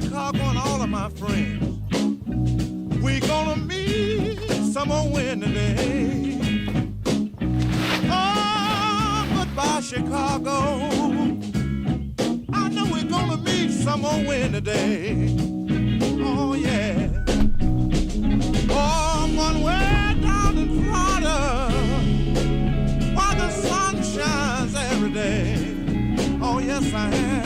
Chicago and all of my friends. We gonna meet some more wind today. Oh, goodbye Chicago. I know we're gonna meet some more wind today. Oh yeah. Oh, I'm on way down in Florida, while the sun shines every day. Oh yes I am.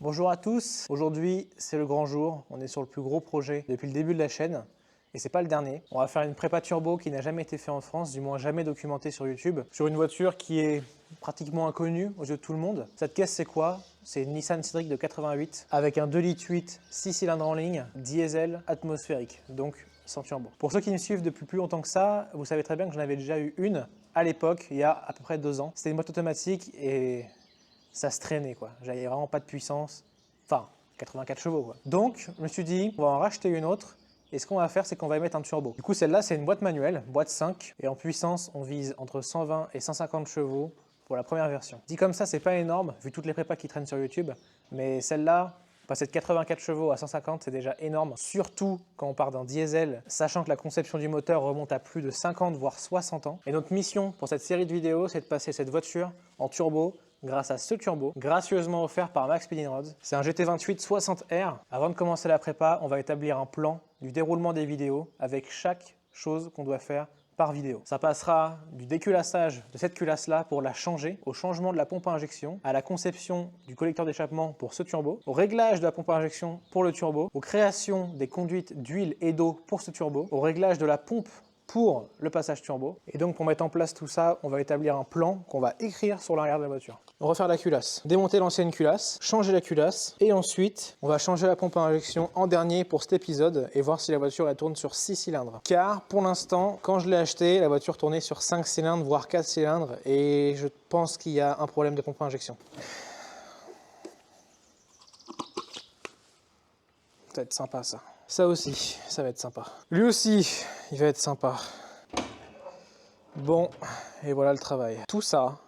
Bonjour à tous, aujourd'hui c'est le grand jour, on est sur le plus gros projet depuis le début de la chaîne et c'est pas le dernier. On va faire une prépa turbo qui n'a jamais été faite en France, du moins jamais documentée sur YouTube, sur une voiture qui est pratiquement inconnue aux yeux de tout le monde. Cette caisse c'est quoi? C'est une Nissan Cedric de 88 avec un 2,8 litres 6 cylindres en ligne, diesel atmosphérique, donc sans turbo. Pour ceux qui me suivent depuis plus longtemps que ça, vous savez très bien que j'en avais déjà eu une à l'époque, il y a à peu près 2 ans. C'était une boîte automatique et ça se traînait quoi, j'avais vraiment pas de puissance, enfin 84 chevaux quoi. Donc je me suis dit, on va en racheter une autre et ce qu'on va faire c'est qu'on va y mettre un turbo. Du coup celle-là c'est une boîte manuelle, boîte 5 et en puissance on vise entre 120 et 150 chevaux pour la première version. Dit comme ça c'est pas énorme vu toutes les prépas qui traînent sur YouTube, mais celle-là, passer de 84 chevaux à 150 c'est déjà énorme, surtout quand on part d'un diesel, sachant que la conception du moteur remonte à plus de 50 voire 60 ans. Et notre mission pour cette série de vidéos c'est de passer cette voiture en turbo grâce à ce turbo, gracieusement offert par Max Speed & Rods. C'est un GT28 60R. Avant de commencer la prépa, on va établir un plan du déroulement des vidéos avec chaque chose qu'on doit faire par vidéo. Ça passera du déculassage de cette culasse-là pour la changer, au changement de la pompe à injection, à la conception du collecteur d'échappement pour ce turbo, au réglage de la pompe à injection pour le turbo, aux créations des conduites d'huile et d'eau pour ce turbo, au réglage de la pompe pour le passage turbo. Et donc pour mettre en place tout ça, on va établir un plan qu'on va écrire sur l'arrière de la voiture. On va faire la culasse, démonter l'ancienne culasse, changer la culasse et ensuite on va changer la pompe à injection en dernier pour cet épisode et voir si la voiture elle tourne sur 6 cylindres. Car pour l'instant, quand je l'ai acheté, la voiture tournait sur 5 cylindres voire 4 cylindres et je pense qu'il y a un problème de pompe à injection. Ça va être sympa ça. Ça aussi, ça va être sympa. Lui aussi, il va être sympa. Bon, et voilà le travail. Tout ça,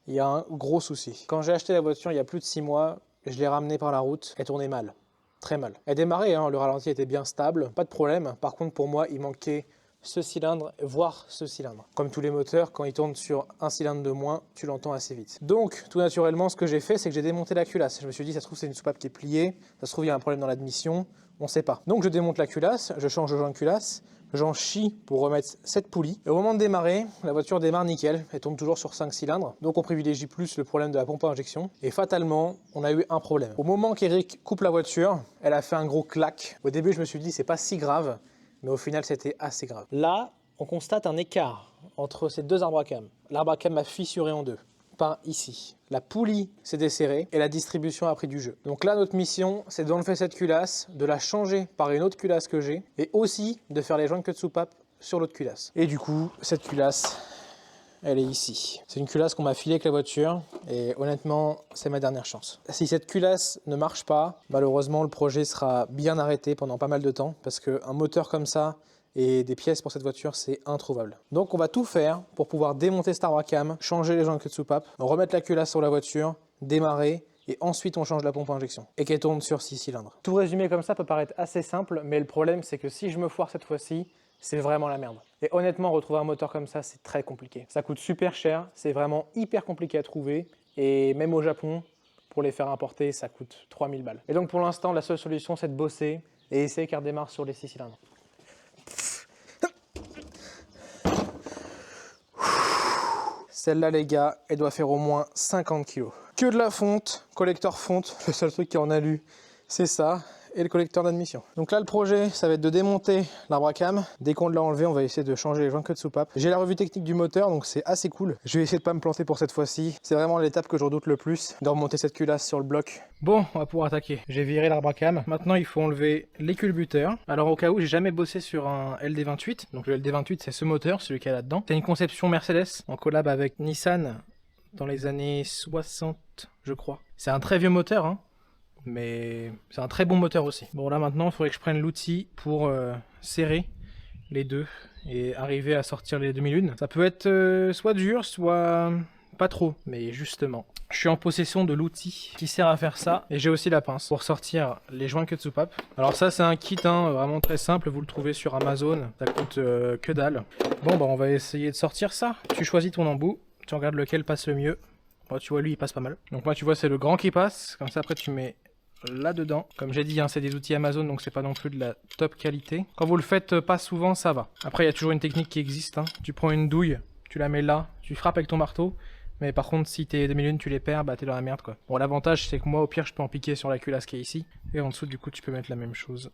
il y a un gros souci. Quand j'ai acheté la voiture il y a plus de 6 mois, je l'ai ramenée par la route, elle tournait mal. Très mal. Elle démarrait, hein, le ralenti était bien stable, pas de problème. Par contre, pour moi, il manquait ce cylindre, voire ce cylindre. Comme tous les moteurs, quand ils tournent sur un cylindre de moins, tu l'entends assez vite. Donc, tout naturellement, ce que j'ai fait, c'est que j'ai démonté la culasse. Je me suis dit, ça se trouve, c'est une soupape qui est pliée, ça se trouve, il y a un problème dans l'admission, on ne sait pas. Donc, je démonte la culasse, je change le joint de culasse, j'en chie pour remettre cette poulie. Et au moment de démarrer, la voiture démarre nickel, elle tourne toujours sur 5 cylindres. Donc, on privilégie plus le problème de la pompe à injection. Et fatalement, on a eu un problème. Au moment qu'Eric coupe la voiture, elle a fait un gros clac. Au début, je me suis dit, c'est pas si grave. Mais au final, c'était assez grave. Là, on constate un écart entre ces deux arbres à cam. L'arbre à cam a fissuré en deux, par ici. La poulie s'est desserrée et la distribution a pris du jeu. Donc là, notre mission, c'est d'enlever cette culasse, de la changer par une autre culasse que j'ai, et aussi de faire les joints de queue de soupape sur l'autre culasse. Et du coup, cette culasse, elle est ici. C'est une culasse qu'on m'a filée avec la voiture et honnêtement, c'est ma dernière chance. Si cette culasse ne marche pas, malheureusement, le projet sera bien arrêté pendant pas mal de temps parce qu'un moteur comme ça et des pièces pour cette voiture, c'est introuvable. Donc on va tout faire pour pouvoir démonter cet arbre à cam, changer les joints de queue de soupape, remettre la culasse sur la voiture, démarrer et ensuite on change la pompe à injection et qu'elle tourne sur 6 cylindres. Tout résumé comme ça peut paraître assez simple, mais le problème c'est que si je me foire cette fois-ci, c'est vraiment la merde. Et honnêtement, retrouver un moteur comme ça, c'est très compliqué. Ça coûte super cher, c'est vraiment hyper compliqué à trouver. Et même au Japon, pour les faire importer, ça coûte 3000 balles. Et donc pour l'instant, la seule solution, c'est de bosser et essayer qu'elle redémarre sur les 6 cylindres. Celle-là, les gars, elle doit faire au moins 50 kg. Que de la fonte, collecteur fonte, le seul truc qui en a lu, c'est ça. et le collecteur d'admission. Donc là, le projet, ça va être de démonter l'arbre à cam. Dès qu'on l'a enlevé, on va essayer de changer les joints queue de soupape. J'ai la revue technique du moteur, donc c'est assez cool. Je vais essayer de pas me planter pour cette fois-ci. C'est vraiment l'étape que je redoute le plus, de remonter cette culasse sur le bloc. Bon, on va pouvoir attaquer. J'ai viré l'arbre à cam. Maintenant, il faut enlever les culbuteurs. Alors au cas où, j'ai jamais bossé sur un LD28. Donc le LD28, c'est ce moteur, celui qu'il y a là-dedans. C'est une conception Mercedes en collab avec Nissan dans les années 60, je crois. C'est un très vieux moteur, hein, mais c'est un très bon moteur aussi. Bon, là maintenant, il faudrait que je prenne l'outil pour serrer les deux et arriver à sortir les demi-lunes. Ça peut être soit dur, soit pas trop, mais justement, je suis en possession de l'outil qui sert à faire ça, et j'ai aussi la pince pour sortir les joints queue de soupape. Alors ça, c'est un kit vraiment très simple, vous le trouvez sur Amazon, ça coûte que dalle. Bon, bah on va essayer de sortir ça. Tu choisis ton embout, tu regardes lequel passe le mieux. Bon, tu vois, lui, il passe pas mal. Donc moi, tu vois, c'est le grand qui passe, comme ça, après, tu mets là-dedans. Comme j'ai dit, hein, c'est des outils Amazon, donc c'est pas non plus de la top qualité. Quand vous le faites pas souvent, ça va. Après, il y a toujours une technique qui existe, hein. Tu prends une douille, tu la mets là, tu frappes avec ton marteau. Mais par contre, si tes demi-lunes tu les perds, bah t'es dans la merde quoi. Bon, l'avantage c'est que moi au pire je peux en piquer sur la culasse qui est ici. Et en dessous du coup tu peux mettre la même chose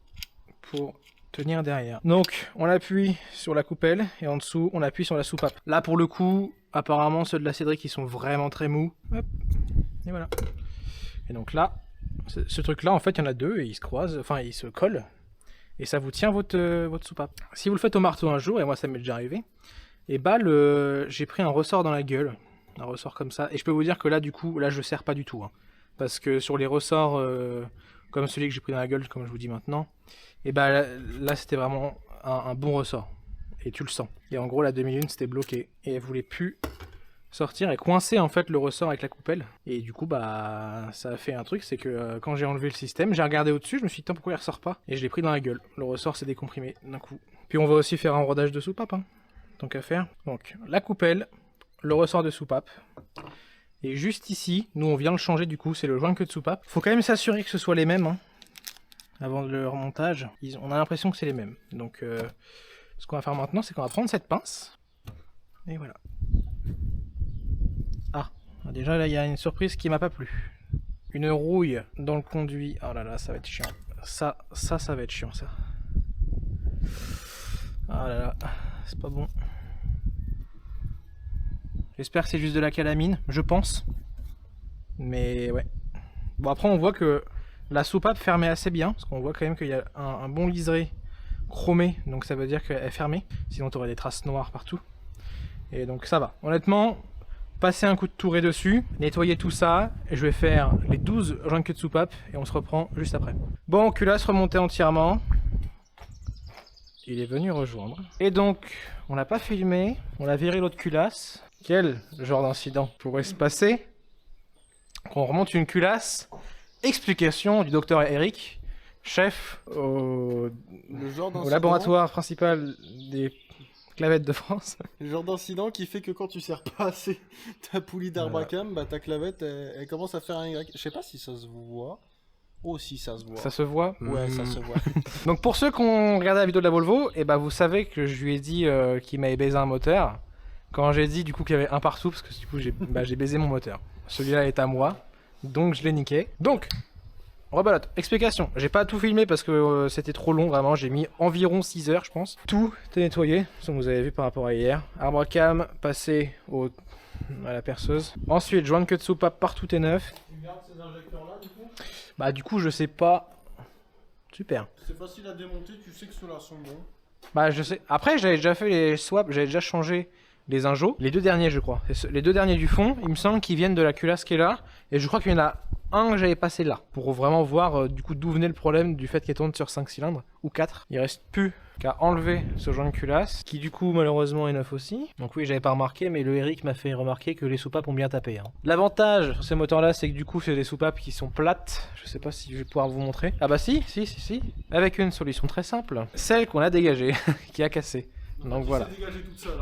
pour tenir derrière. Donc on appuie sur la coupelle et en dessous on appuie sur la soupape. Là pour le coup, apparemment ceux de la Cédric ils sont vraiment très mous. Hop, et voilà. Et donc là, ce truc là en fait il y en a deux et ils se croisent, enfin ils se collent. Et ça vous tient votre soupape. Si vous le faites au marteau un jour, et moi ça m'est déjà arrivé, et bah j'ai pris un ressort dans la gueule. Un ressort comme ça, et je peux vous dire que là du coup, là je serre pas du tout, hein. Parce que sur les ressorts comme celui que j'ai pris dans la gueule, comme je vous dis maintenant, et bah là c'était vraiment un bon ressort, et tu le sens. Et en gros la demi-lune c'était bloqué, et elle voulait plus sortir, et coincer en fait le ressort avec la coupelle, et du coup bah ça a fait un truc, c'est que quand j'ai enlevé le système, j'ai regardé au-dessus, je me suis dit tant pourquoi il ressort pas, et je l'ai pris dans la gueule, le ressort s'est décomprimé d'un coup. Puis on va aussi faire un rodage de soupape, hein, tant qu'à faire. Donc la coupelle, le ressort de soupape, et juste ici, nous on vient le changer du coup, c'est le joint queue de soupape. Faut quand même s'assurer que ce soit les mêmes, hein, avant le remontage. On a l'impression que c'est les mêmes. Donc ce qu'on va faire maintenant, c'est qu'on va prendre cette pince, et voilà. Ah, déjà là il y a une surprise qui m'a pas plu. Une rouille dans le conduit, oh là là, ça va être chiant. Ça va être chiant ça. Ah là là, c'est pas bon. J'espère que c'est juste de la calamine, je pense. Mais ouais. Bon après on voit que la soupape fermait assez bien, parce qu'on voit quand même qu'il y a un bon liseré chromé, donc ça veut dire qu'elle est fermée, sinon tu aurais des traces noires partout. Et donc ça va. Honnêtement, passer un coup de touré dessus, nettoyer tout ça, et je vais faire les 12 joints queue de soupape, et on se reprend juste après. Bon, culasse remontée entièrement. Il est venu rejoindre. Et donc, on l'a pas filmé, on a viré l'autre culasse. Quel genre d'incident pourrait se passer qu'on remonte une culasse? Explication du docteur Eric, chef au laboratoire principal des clavettes de France. Le genre d'incident qui fait que quand tu serres pas assez ta poulie d'arbre à cam, bah ta clavette elle commence à faire un Y. Je sais pas si ça se voit. Oh si ça se voit. Ça se voit? Ouais, ça se voit. Donc pour ceux qui ont regardé la vidéo de la Volvo, et bah vous savez que je lui ai dit qu'il m'avait baisé un moteur. Quand j'ai dit du coup qu'il y avait un partout, parce que du coup j'ai baisé mon moteur. Celui-là est à moi, donc je l'ai niqué. Donc, rebelote, explication. J'ai pas tout filmé parce que c'était trop long, vraiment. J'ai mis environ 6 heures, je pense. Tout est nettoyé, comme vous avez vu par rapport à hier. Arbre à cam, passé à la perceuse. Ensuite, joint de queue de soupape, partout est neuf. Tu gardes ces injecteurs-là du coup? Bah du coup, je sais pas. Super. C'est facile à démonter, tu sais que ceux-là sont bons. Bah je sais. Après, j'avais déjà fait les swaps, j'avais déjà changé les injos. Les deux derniers, je crois. Les deux derniers du fond, il me semble qu'ils viennent de la culasse qui est là. Et je crois qu'il y en a un que j'avais passé là. Pour vraiment voir du coup d'où venait le problème du fait qu'elle tourne sur 5 cylindres. Ou 4. Il reste plus qu'à enlever ce joint de culasse. Qui du coup malheureusement est neuf aussi. Donc oui, j'avais pas remarqué, mais le Eric m'a fait remarquer que les soupapes ont bien tapé, hein. L'avantage sur ces moteurs là, c'est que du coup c'est des soupapes qui sont plates. Je sais pas si je vais pouvoir vous montrer. Ah bah si. Avec une solution très simple. Celle qu'on a dégagée, qui a cassé. Donc voilà.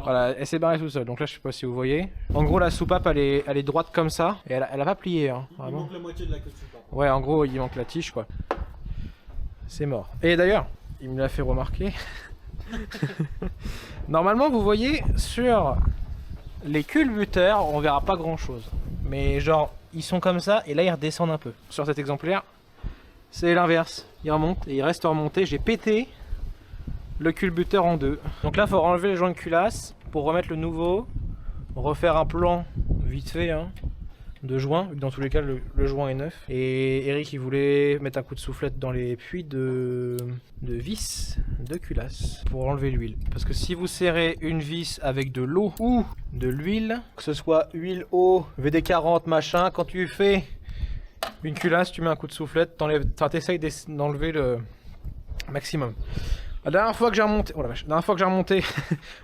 Voilà, elle s'est barrée toute seule. Donc là, je sais pas si vous voyez. En gros, la soupape, elle est droite comme ça. Et elle a pas plié, hein, Il manque la moitié de la queue de soupape. Ouais, en gros, il manque la tige, quoi. C'est mort. Et d'ailleurs, il me l'a fait remarquer. Normalement, vous voyez, sur les culbuteurs, on verra pas grand chose. Mais genre, ils sont comme ça, et là, ils redescendent un peu. Sur cet exemplaire, c'est l'inverse. Il remonte et il reste remonté. J'ai pété le culbuteur en deux. Donc là, il faut enlever le joint de culasse pour remettre le nouveau. Refaire un plan vite fait hein, de joint, vu que dans tous les cas le joint est neuf. Et Eric il voulait mettre un coup de soufflette dans les puits de vis de culasse pour enlever l'huile. Parce que si vous serrez une vis avec de l'eau ou de l'huile, que ce soit huile eau, VD40 machin, quand tu fais une culasse, tu mets un coup de soufflette, t'essayes d'enlever le maximum. La dernière fois que j'ai remonté, oh la vache, la dernière fois que j'ai remonté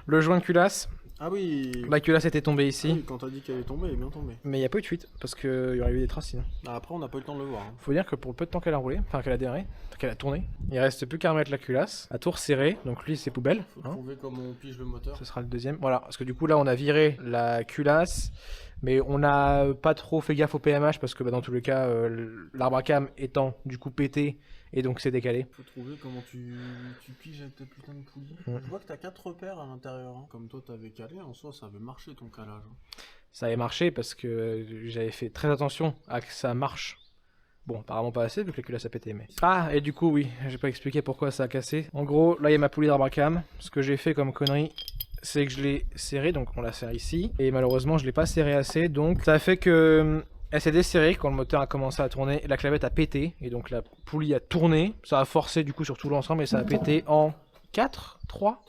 le joint de culasse, Ah oui. la culasse était tombée ici. Oui, quand t'as dit qu'elle est tombée, elle est bien tombée. Mais il n'y a pas eu de fuite parce qu'il y aurait eu des traces sinon. Ah, après, on n'a pas eu le temps de le voir. Hein. Faut dire que pour le peu de temps qu'elle a roulé, enfin qu'elle a démarré, qu'elle a tourné, il reste plus qu'à remettre la culasse, à tout resserrer. Donc lui c'est poubelle. Faut Hein. trouver comment on pige le moteur. Ce sera le deuxième. Voilà, parce que du coup là on a viré la culasse, mais on n'a pas trop fait gaffe au PMH parce que bah, dans tous les cas l'arbre à cam étant du coup pété et donc c'est décalé. Faut trouver comment tu piges avec ta putain de poulie. Mm. Je vois que t'as 4 repères à l'intérieur. Hein. Comme toi t'avais calé, en soi ça avait marché ton calage. Hein. Ça avait marché parce que j'avais fait très attention à que ça marche. Bon, apparemment pas assez vu que la culasse a pété, mais... Ah, et du coup, oui, j'ai pas expliqué pourquoi ça a cassé. En gros, là, il y a ma poulie d'arbre à cam. Ce que j'ai fait comme connerie, c'est que je l'ai serré, donc on la serre ici. Et malheureusement, je l'ai pas serré assez, donc ça a fait que... Elle s'est desserrée quand le moteur a commencé à tourner, la clavette a pété, et donc la poulie a tourné. Ça a forcé du coup sur tout l'ensemble, et ça a pété en 4, 3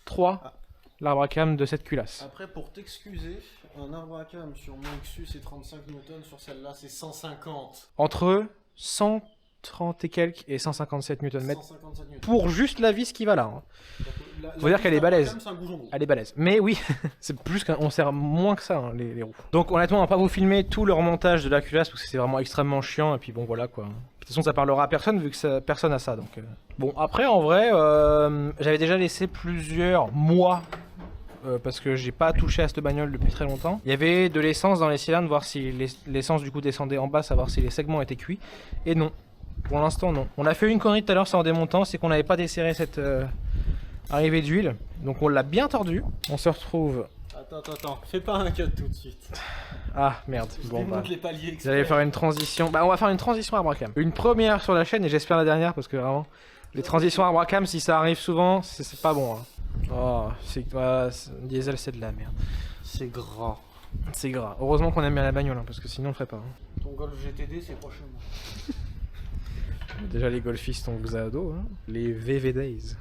3 l'arbre à cam de cette culasse. Après, pour t'excuser, un arbre à cam sur mon Exus c'est 35 Newton, sur celle-là c'est 150. Entre 130 et quelques et 157 Nm 157 Newton. pour juste la vis qui va là. Hein. Faut dire qu'elle est balèze. Elle est balèze. Mais oui, c'est plus qu'on sert moins que ça, hein, les roues. Donc honnêtement, on va pas vous filmer tout le remontage de la culasse parce que c'est vraiment extrêmement chiant. Et puis bon, voilà quoi. De toute façon, ça parlera à personne vu que personne a ça. Donc bon, après en vrai, j'avais déjà laissé plusieurs mois. Parce que j'ai pas touché à cette bagnole depuis très longtemps. Il y avait de l'essence dans les cylindres, voir si l'essence du coup descendait en bas, savoir si les segments étaient cuits. Et non, pour l'instant non. On a fait une connerie tout à l'heure, c'est en démontant, c'est qu'on n'avait pas desserré cette arrivée d'huile. Donc on l'a bien tordu. On se retrouve... Attends, fais pas un cut tout de suite. Ah merde, bon bah... les paliers Vous allez faire une transition... Bah on va faire une transition arbre à cam. Une première sur la chaîne et j'espère la dernière parce que vraiment... Les transitions arbre à cam, si ça arrive souvent, c'est pas bon. Hein. Oh, diesel c'est de la merde. C'est gras. C'est gras. Heureusement qu'on aime bien la bagnole, hein, parce que sinon on le ferait pas. Hein. Ton Golf GTD c'est prochainement. Déjà les golfistes on vous a à dos, hein. Les VV Days.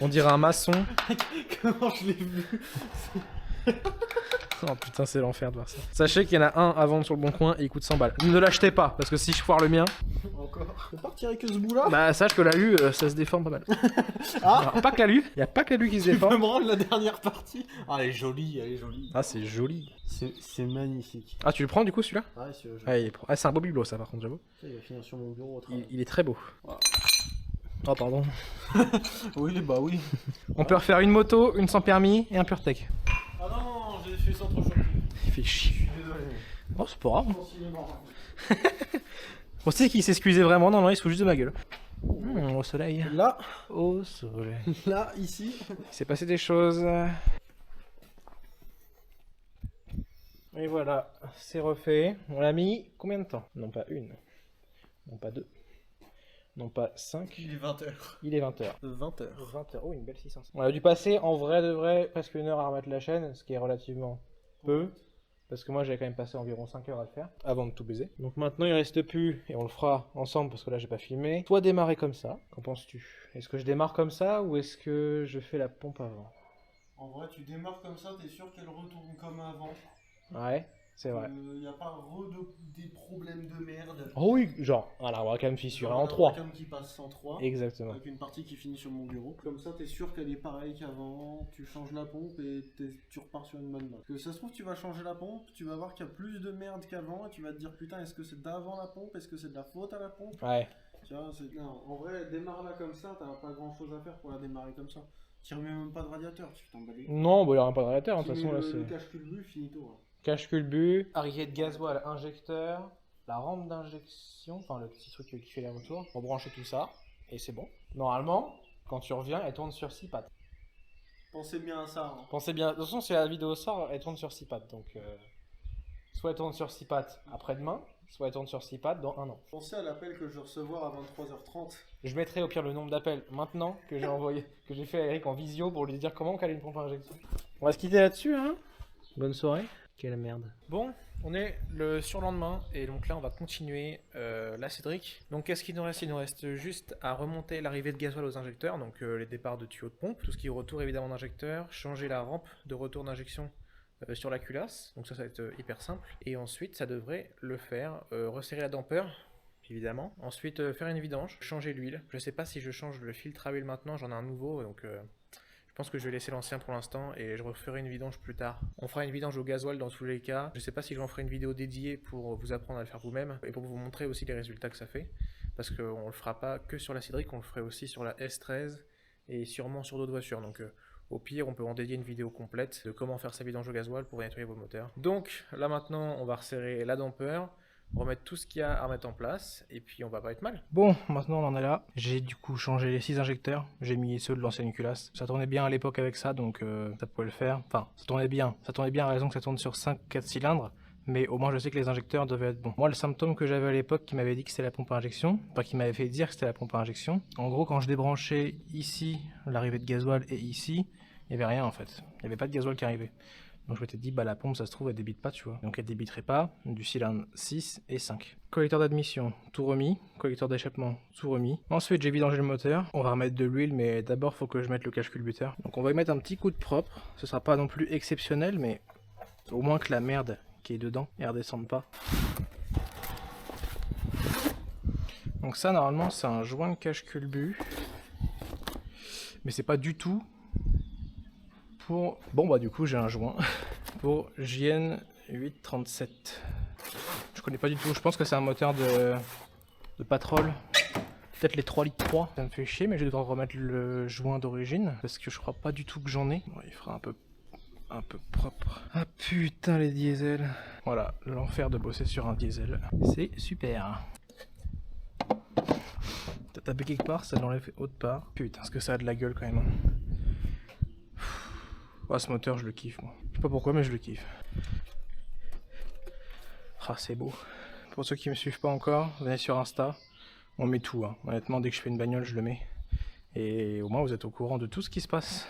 On dirait un maçon. Comment je l'ai vu? Oh putain c'est l'enfer de voir ça. Sachez qu'il y en a un à vendre sur le bon coin et il coûte 100 balles. Ne l'achetez pas, parce que si je foire le mien... Encore. Faut pas retirer que ce bout là. Bah sache que l'alu ça se déforme pas mal. Ah Alors, pas que l'alu, y a pas que l'alu qui se Tu peux déforme. me rendre la dernière partie? Ah elle est jolie, elle est jolie. Ah c'est joli. C'est magnifique. Ah tu le prends du coup celui-là? Ah, c'est Ah, c'est un beau bibelot ça par contre j'avoue. il va finir sur mon bureau au travail. Il est très beau. Wow. Oh pardon. Oui, bah oui. On peut refaire une moto, une sans permis et un PureTech. Ah non, j'ai fait sans trop choquer. Il fait chier. Désolé. Oh c'est pas grave. On sait qu'il s'excusait vraiment, non, il se fout juste de ma gueule. Au soleil. Là, Au soleil. là, ici. Il s'est passé des choses. Et voilà, c'est refait. On l'a mis combien de temps? Non pas une, non pas deux, non pas 5. Il est 20h. Il est 20h. 20h. 20h, oh une belle 600. On a dû passer en vrai de vrai presque une heure à remettre la chaîne, ce qui est relativement peu. Parce que moi j'avais quand même passé environ 5 heures à le faire, avant de tout baiser. Donc maintenant il reste plus, et on le fera ensemble parce que là j'ai pas filmé, soit démarrer comme ça, qu'en penses-tu? Est-ce que je démarre comme ça ou est-ce que je fais la pompe avant? En vrai, tu démarres comme ça, t'es sûr qu'elle retourne comme avant. Ouais, c'est vrai. Y a pas des problèmes de merde. Oh oui, genre, un arbre à cam fissuré en Un 3. cam qui passe en 3. Exactement. Avec une partie qui finit sur mon bureau. Comme ça, t'es sûr qu'elle est pareille qu'avant. Tu changes la pompe et tu repars sur une bonne base. Parce que ça se trouve, tu vas changer la pompe, tu vas voir qu'il y a plus de merde qu'avant et tu vas te dire putain, est-ce que c'est d'avant la pompe? Est-ce que c'est de la faute à la pompe? Ouais. Tu vois, non, en vrai, démarre-la comme ça, t'as pas grand chose à faire pour la démarrer comme ça. Tu remets même pas de radiateur, tu t'en bats les couilles. Non, bah il n'y aura pas de radiateur, de toute façon là Le c'est... cache culbu, finito. Hein. Cache culbu, arrière de gasoil, injecteur, la rampe d'injection, enfin le petit truc qui fait les retours, pour brancher tout ça, et c'est bon. Normalement, quand tu reviens, elle tourne sur 6 pattes. Pensez bien à ça. Hein. Pensez bien, de toute façon si la vidéo sort, elle tourne sur 6 pattes, donc... soit elle tourne sur 6 pattes après-demain, soit elle tourne sur 6 pattes dans 1 an. Pensez à l'appel que je vais recevoir à 23h30. Je mettrai au pire le nombre d'appels maintenant que j'ai envoyé, que j'ai fait à Eric en visio pour lui dire comment on cale une pompe à injection. On va se quitter là-dessus, hein. Bonne soirée. Quelle merde. Bon, on est le surlendemain et donc là on va continuer la Cédric. Donc qu'est-ce qu'il nous reste? Il nous reste juste à remonter l'arrivée de gasoil aux injecteurs, donc les départs de tuyaux de pompe, tout ce qui est retour évidemment d'injecteur, changer la rampe de retour d'injection sur la culasse, donc ça va être hyper simple. Et ensuite ça devrait le faire, resserrer la dampeur évidemment. Ensuite faire une vidange, changer l'huile. Je sais pas si je change le filtre à huile maintenant, j'en ai un nouveau donc... je pense que je vais laisser l'ancien pour l'instant et je referai une vidange plus tard. On fera une vidange au gasoil dans tous les cas. Je sais pas si j'en ferai une vidéo dédiée pour vous apprendre à le faire vous-même et pour vous montrer aussi les résultats que ça fait. Parce qu'on le fera pas que sur la Cédric, on le ferait aussi sur la S13 et sûrement sur d'autres voitures. Donc au pire, on peut en dédier une vidéo complète de comment faire sa vidange au gasoil pour nettoyer vos moteurs. Donc là maintenant, on va resserrer la dampeur, remettre tout ce qu'il y a à remettre en place et puis on va pas être mal. Bon, maintenant on en est là. J'ai du coup changé les 6 injecteurs. J'ai mis ceux de l'ancienne culasse. Ça tournait bien à l'époque avec ça, donc ça pouvait le faire. Enfin, ça tournait bien. Ça tournait bien à raison que ça tourne sur 5-4 cylindres. Mais au moins je sais que les injecteurs devaient être bons. Moi le symptôme que j'avais à l'époque qui m'avait dit que c'était la pompe à injection, enfin qui m'avait fait dire que c'était la pompe à injection, en gros quand je débranchais ici l'arrivée de gasoil et ici, il n'y avait rien en fait. Il n'y avait pas de gasoil qui arrivait. Donc je m'étais dit, bah la pompe ça se trouve elle débite pas, tu vois. Donc elle débiterait pas du cylindre 6 et 5. Collecteur d'admission, tout remis. Collecteur d'échappement, tout remis. Ensuite j'ai vidangé le moteur. On va remettre de l'huile, mais d'abord faut que je mette le cache-culbuteur. Donc on va y mettre un petit coup de propre. Ce sera pas non plus exceptionnel, mais au moins que la merde qui est dedans, elle redescende pas. Donc ça normalement c'est un joint de cache-culbu. Mais c'est pas du tout pour... Bon bah du coup j'ai un joint pour JN 837. Je connais pas du tout, je pense que c'est un moteur de Patrol. Peut-être les 3 litres 3. Ça me fait chier mais je vais devoir remettre le joint d'origine parce que je crois pas du tout que j'en ai. Bon, il fera un peu propre. Ah putain les diesels. Voilà, l'enfer de bosser sur un diesel. C'est super. T'as tapé quelque part, ça l'enlève autre part. Putain, ce que ça a de la gueule quand même. Oh, ce moteur, je le kiffe, moi. Je sais pas pourquoi, mais je le kiffe. Ah, c'est beau. Pour ceux qui me suivent pas encore, venez sur Insta. On met tout, hein. Honnêtement, dès que je fais une bagnole, je le mets. Et au moins, vous êtes au courant de tout ce qui se passe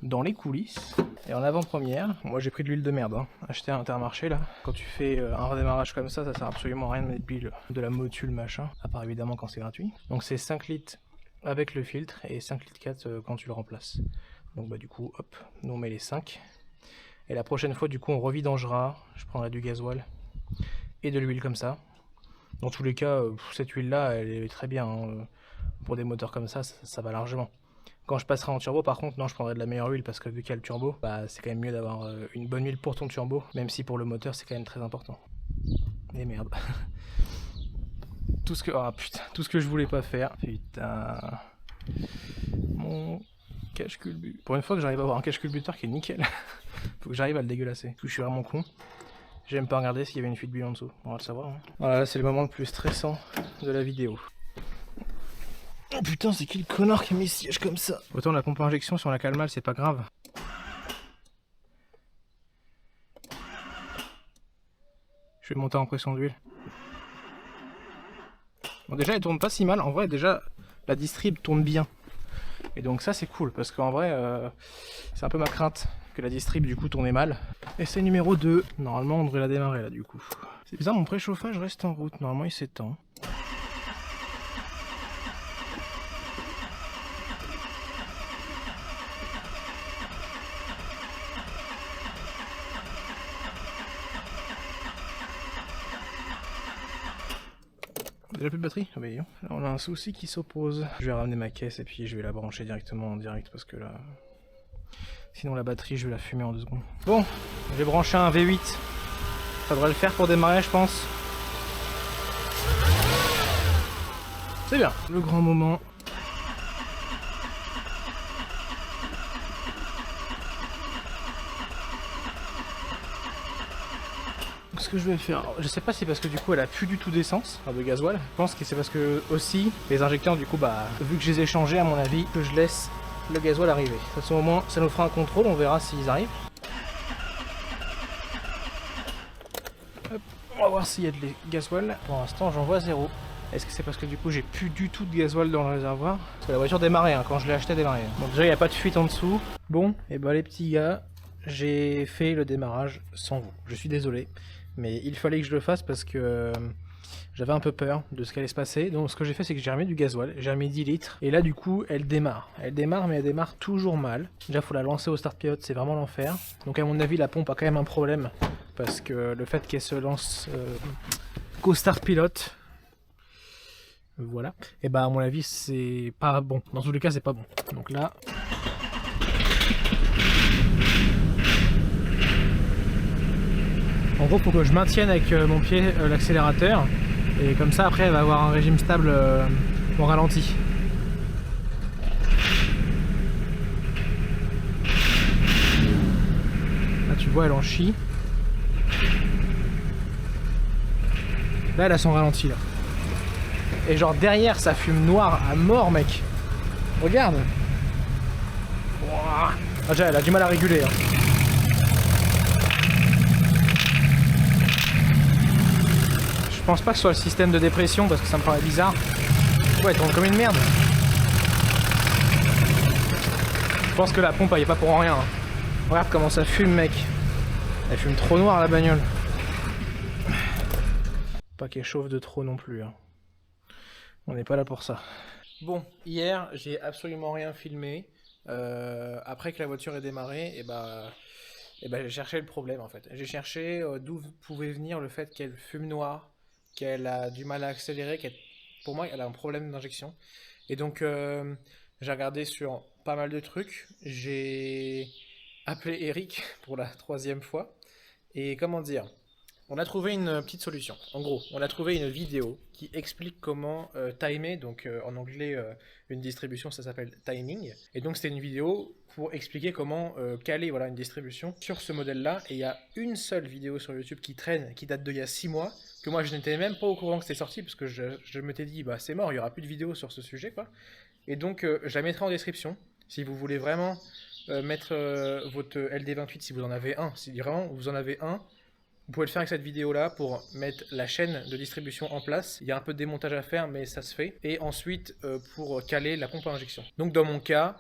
dans les coulisses. Et en avant-première, moi j'ai pris de l'huile de merde, hein. Acheté à Intermarché, là. Quand tu fais un redémarrage comme ça sert absolument à rien de mettre de la motule, machin. À part évidemment quand c'est gratuit. Donc c'est 5 litres avec le filtre et 5 litres 4 quand tu le remplaces. Donc bah du coup, hop, nous on met les 5. Et la prochaine fois, du coup, on revidangera. Je prendrai du gasoil et de l'huile comme ça. Dans tous les cas, cette huile-là, elle est très bien. Hein. Pour des moteurs comme ça, ça va largement. Quand je passerai en turbo, par contre, non, je prendrai de la meilleure huile parce que vu qu'il y a le turbo, bah, c'est quand même mieux d'avoir une bonne huile pour ton turbo. Même si pour le moteur, c'est quand même très important. Et merde. Tout ce que... Oh putain, tout ce que je voulais pas faire. Putain. Mon... cache-culbu. Pour une fois que j'arrive à avoir un cache-culbuteur qui est nickel, faut que j'arrive à le dégueulasser. Parce que je suis vraiment con. J'aime pas regarder s'il y avait une fuite d'huile en dessous. On va le savoir. Hein. Voilà, là c'est le moment le plus stressant de la vidéo. Oh putain, c'est qui le connard qui a mis siège comme ça? Autant la pompe à injection, si on la cale mal, c'est pas grave. Je vais monter en pression d'huile. Bon, déjà, elle tourne pas si mal. En vrai, déjà, la distrib tourne bien. Et donc ça c'est cool parce qu'en vrai c'est un peu ma crainte que la distrib du coup tournait mal. Essai numéro 2, normalement on devrait la démarrer là du coup. C'est bizarre, mon préchauffage reste en route, normalement il s'étend. Déjà plus de batterie? Ah bah là on a un souci qui s'oppose. Je vais ramener ma caisse et puis je vais la brancher directement en direct parce que là... Sinon la batterie je vais la fumer en 2 secondes. Bon, j'ai branché un V8. Ça devrait le faire pour démarrer je pense. C'est bien. Le grand moment. Ce que je vais faire, je sais pas si c'est parce que du coup elle a plus du tout d'essence, de gasoil. Je pense que c'est parce que aussi les injecteurs du coup bah vu que je les ai changés à mon avis, que je laisse le gasoil arriver. De toute façon au moins ça nous fera un contrôle, on verra s'ils arrivent. voir s'il y a de gasoil. Pour l'instant, j'en vois 0. Est-ce que c'est parce que du coup j'ai plus du tout de gasoil dans le réservoir? Parce que la voiture démarrait, hein, quand je l'ai acheté démarrait. Donc déjà il n'y a pas de fuite en dessous. Bon, et bah les petits gars, j'ai fait le démarrage sans vous. Je suis désolé, mais il fallait que je le fasse parce que j'avais un peu peur de ce qui allait se passer. Donc ce que j'ai fait, c'est que j'ai remis du gasoil, j'ai remis 10 litres. Et là du coup elle démarre. Elle démarre, mais elle démarre toujours mal. Déjà faut la lancer au start pilote, c'est vraiment l'enfer. Donc à mon avis la pompe a quand même un problème. Parce que le fait qu'elle se lance qu'au start pilote, voilà, et bah à mon avis c'est pas bon, dans tous les cas c'est pas bon. Donc là, en gros faut que je maintienne avec mon pied l'accélérateur, et comme ça après elle va avoir un régime stable au ralenti. Là tu vois elle en chie. Là elle a son ralenti là. Et genre derrière ça fume noir à mort mec. Regarde. Ah, déjà elle a du mal à réguler hein. Je pense pas que ce soit le système de dépression parce que ça me paraît bizarre. Ouais elle tourne comme une merde. Je pense que la pompe elle y est pas pour rien hein. Regarde comment ça fume mec. Elle fume trop noir la bagnole. Pas qu'elle chauffe de trop non plus hein. On n'est pas là pour ça. Bon, hier, j'ai absolument rien filmé. Après que la voiture ait démarré, et j'ai cherché le problème en fait. J'ai cherché d'où pouvait venir le fait qu'elle fume noir, qu'elle a du mal à accélérer, pour moi, elle a un problème d'injection. Et donc, j'ai regardé sur pas mal de trucs. J'ai appelé Eric pour la 3e fois. Et comment dire ? On a trouvé une petite solution. En gros, on a trouvé une vidéo qui explique comment timer, donc en anglais, une distribution, ça s'appelle timing. Et donc c'était une vidéo pour expliquer comment caler voilà, une distribution sur ce modèle-là. Et il y a une seule vidéo sur YouTube qui traîne, qui date d'il y a 6 mois, que moi je n'étais même pas au courant que c'était sorti, parce que je m'étais dit, bah c'est mort, il n'y aura plus de vidéos sur ce sujet, quoi. Et donc je la mettrai en description, si vous voulez vraiment mettre votre LD28, si vous en avez un, si vraiment vous en avez un, vous pouvez le faire avec cette vidéo là pour mettre la chaîne de distribution en place. Il y a un peu de démontage à faire mais ça se fait. Et ensuite pour caler la pompe à injection. Donc dans mon cas,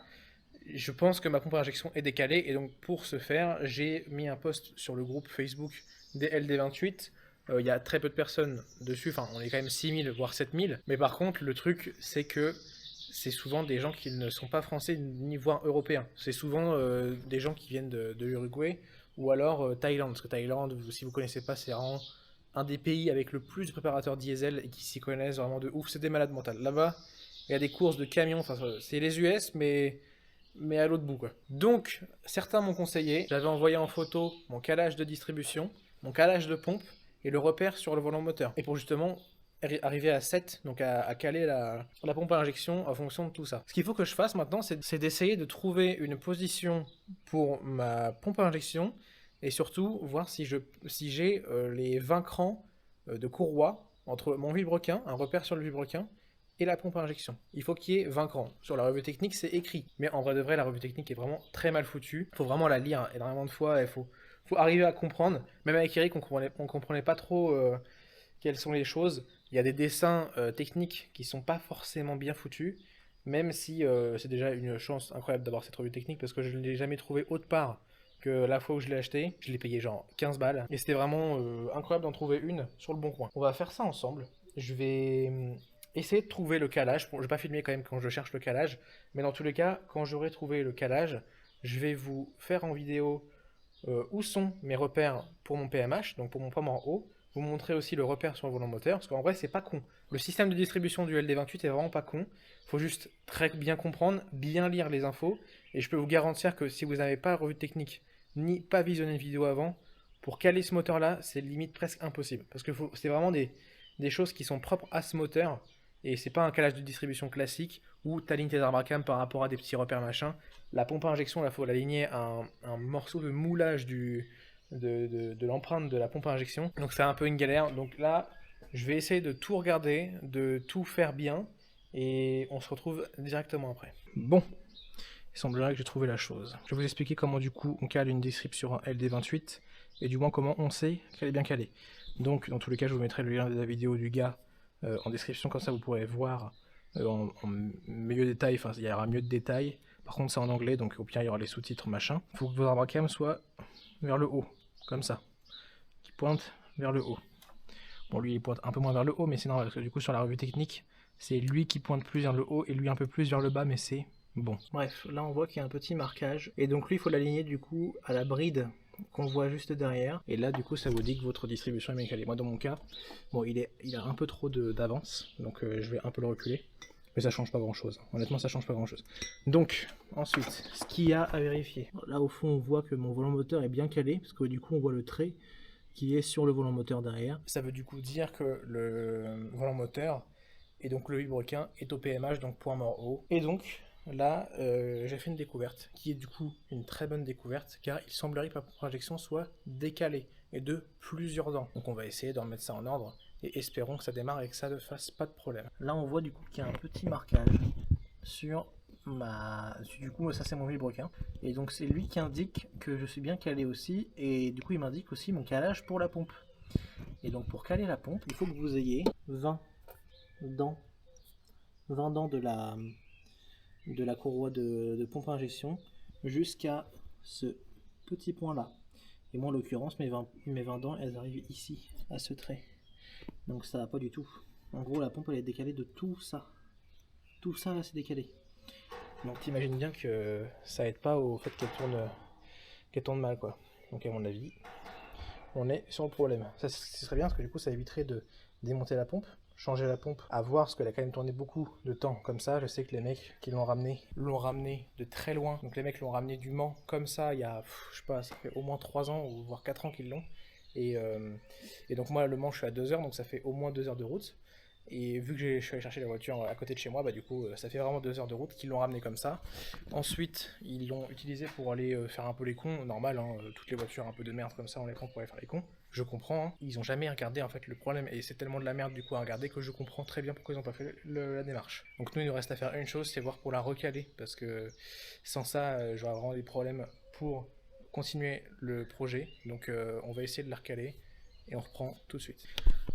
je pense que ma pompe à injection est décalée. Et donc pour ce faire, j'ai mis un post sur le groupe Facebook des LD28. Il y a très peu de personnes dessus, enfin on est quand même 6000 voire 7000. Mais par contre le truc c'est que c'est souvent des gens qui ne sont pas français ni voire européens. C'est souvent des gens qui viennent de l'Uruguay. Ou alors Thaïlande, parce que Thaïlande, si vous connaissez pas, c'est vraiment un des pays avec le plus de préparateurs diesel et qui s'y connaissent vraiment de ouf. C'est des malades mentales. Là-bas, il y a des courses de camions, enfin c'est les US, mais à l'autre bout quoi. Donc, certains m'ont conseillé, j'avais envoyé en photo mon calage de distribution, mon calage de pompe et le repère sur le volant moteur. Et pour justement arriver à 7, donc à caler la pompe à injection en fonction de tout ça. Ce qu'il faut que je fasse maintenant, c'est d'essayer de trouver une position pour ma pompe à injection et surtout voir si j'ai les 20 crans de courroie entre mon vilebrequin, un repère sur le vilebrequin, et la pompe à injection. Il faut qu'il y ait 20 crans. Sur la revue technique, c'est écrit. Mais en vrai de vrai, la revue technique est vraiment très mal foutue. Il faut vraiment la lire énormément de fois. Il faut arriver à comprendre. Même avec Eric, on comprenait pas trop quelles sont les choses. Il y a des dessins techniques qui sont pas forcément bien foutus, même si c'est déjà une chance incroyable d'avoir cette revue technique parce que je ne l'ai jamais trouvé autre part que la fois où je l'ai acheté. Je l'ai payé genre 15 balles et c'était vraiment incroyable d'en trouver une sur le bon coin. On va faire ça ensemble. Je vais essayer de trouver le calage. Bon, je vais pas filmer quand même quand je cherche le calage, mais dans tous les cas, quand j'aurai trouvé le calage, je vais vous faire en vidéo où sont mes repères pour mon PMH, donc pour mon pomme en haut. Vous montrer aussi le repère sur le volant moteur, parce qu'en vrai c'est pas con. Le système de distribution du LD28 est vraiment pas con. Faut juste très bien comprendre, bien lire les infos, et je peux vous garantir que si vous n'avez pas revue de technique, ni pas visionné une vidéo avant, pour caler ce moteur là, c'est limite presque impossible. Parce que c'est vraiment des choses qui sont propres à ce moteur, et c'est pas un calage de distribution classique, où tu alignes tes arbres à cam par rapport à des petits repères machin. La pompe à injection, là faut l'aligner à un morceau de moulage de l'empreinte de la pompe à injection, donc c'est un peu une galère. Donc là je vais essayer de tout regarder, de tout faire bien, et on se retrouve directement après. Bon, il semblerait que j'ai trouvé la chose. Je vais vous expliquer comment du coup on cale une distrib sur un LD28, et du moins comment on sait qu'elle est bien calée. Donc dans tous les cas, je vous mettrai le lien de la vidéo du gars en description, comme ça vous pourrez voir en mieux détail, enfin il y aura mieux de détails. Par contre c'est en anglais, donc au pire il y aura les sous-titres machin. Il faut que votre arbacam soit vers le haut, comme ça, qui pointe vers le haut. Bon lui il pointe un peu moins vers le haut, mais c'est normal, parce que du coup sur la revue technique, c'est lui qui pointe plus vers le haut et lui un peu plus vers le bas, mais c'est bon. Bref, là on voit qu'il y a un petit marquage, et donc lui il faut l'aligner du coup à la bride qu'on voit juste derrière, et là du coup ça vous dit que votre distribution est bien calée. Moi dans mon cas, bon il a un peu trop d'avance, donc je vais un peu le reculer, mais ça change pas grand chose, honnêtement ça change pas grand chose. Donc ensuite, ce qu'il y a à vérifier, là au fond on voit que mon volant moteur est bien calé, parce que du coup on voit le trait qui est sur le volant moteur derrière. Ça veut du coup dire que le volant moteur et donc le vilebrequin est au PMH, donc point mort haut, et donc là, j'ai fait une découverte, qui est du coup une très bonne découverte, car il semblerait que ma pompe à injection soit décalée, et de plusieurs ans. Donc on va essayer de remettre ça en ordre, et espérons que ça démarre et que ça ne fasse pas de problème. Là on voit du coup qu'il y a un petit marquage sur ma... Du coup ça c'est mon vilebrequin, et donc c'est lui qui indique que je suis bien calé aussi, et du coup il m'indique aussi mon calage pour la pompe. Et donc pour caler la pompe, il faut que vous ayez 20 dents de la courroie de pompe à injection jusqu'à ce petit point là, et moi en l'occurrence mes 20 dents elles arrivent ici à ce trait, donc ça va pas du tout. En gros la pompe elle est décalée de tout ça là, c'est décalé, donc t'imagines bien que ça aide pas au fait qu'elle tourne mal quoi. Donc à mon avis on est sur le problème. Ça ce serait bien, parce que du coup ça éviterait de démonter la pompe, changer la pompe, à voir, parce qu'elle a quand même tourné beaucoup de temps comme ça. Je sais que les mecs qui l'ont ramené de très loin. Donc les mecs l'ont ramené du Mans comme ça il y a, je sais pas, ça fait au moins 3 ans ou voire 4 ans qu'ils l'ont. Et donc moi le Mans je suis à 2 heures, donc ça fait au moins 2 heures de route. Et vu que je suis allé chercher la voiture à côté de chez moi, bah du coup ça fait vraiment 2 heures de route qu'ils l'ont ramené comme ça. Ensuite ils l'ont utilisé pour aller faire un peu les cons, normal hein, toutes les voitures un peu de merde comme ça on les prend pour aller faire les cons. Je comprends, hein. Ils ont jamais regardé en fait le problème, et c'est tellement de la merde du coup à regarder que je comprends très bien pourquoi ils n'ont pas fait la démarche. Donc nous il nous reste à faire une chose, c'est voir pour la recaler, parce que sans ça j'aurai vraiment des problèmes pour continuer le projet. Donc on va essayer de la recaler et on reprend tout de suite.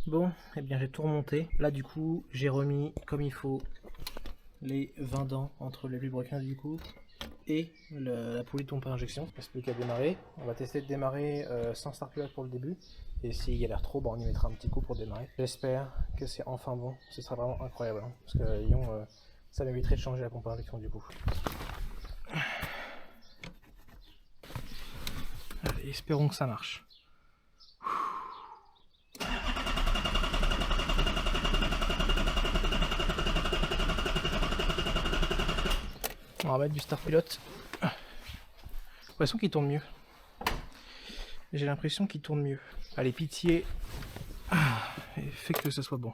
Bon, et bien j'ai tout remonté. Là du coup j'ai remis comme il faut les 20 dents entre le vilebrequin du coup et la poulie de pompe à injection. Il ne reste plus qu'à démarrer. On va tester de démarrer sans start pilote pour le début, et s'il galère trop, bah, on y mettra un petit coup pour démarrer. J'espère que c'est enfin bon, ce sera vraiment incroyable hein, parce que Lyon, ça m'éviterait de changer la pompe à injection du coup. Allez, espérons que ça marche. On va mettre du start pilote. J'ai l'impression qu'il tourne mieux. J'ai l'impression qu'il tourne mieux. Allez, pitié. Et fait que ce soit bon.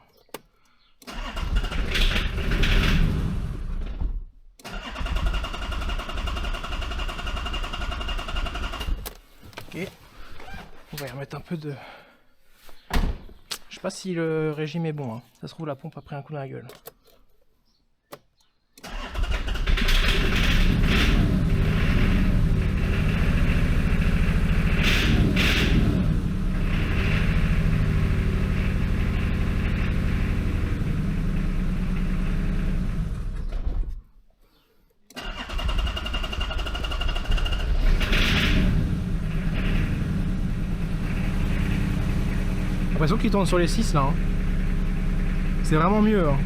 Ok. On va y remettre un peu de... Je sais pas si le régime est bon. Hein. Ça se trouve la pompe a pris un coup dans la gueule. J'ai l'impression qu'il tourne sur les 6 là. Hein. C'est vraiment mieux. Hein.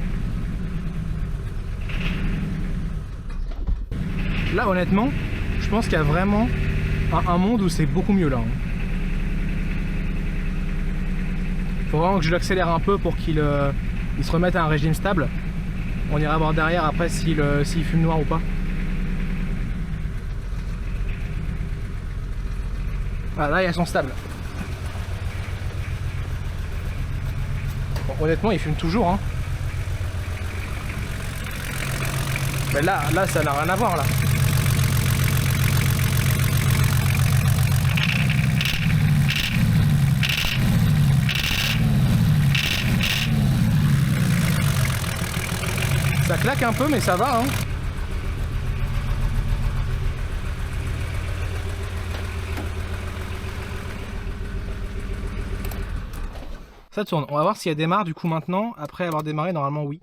Là honnêtement, je pense qu'il y a vraiment un monde où c'est beaucoup mieux là. Hein. Faut vraiment que je l'accélère un peu pour qu'il se remette à un régime stable. On ira voir derrière après s'il fume noir ou pas. Voilà, là il y a son stable. Bon, honnêtement il fume toujours hein. Mais là ça n'a rien à voir là. Ça claque un peu mais ça va hein. Ça tourne. On va voir si elle démarre du coup maintenant. Après avoir démarré, normalement oui.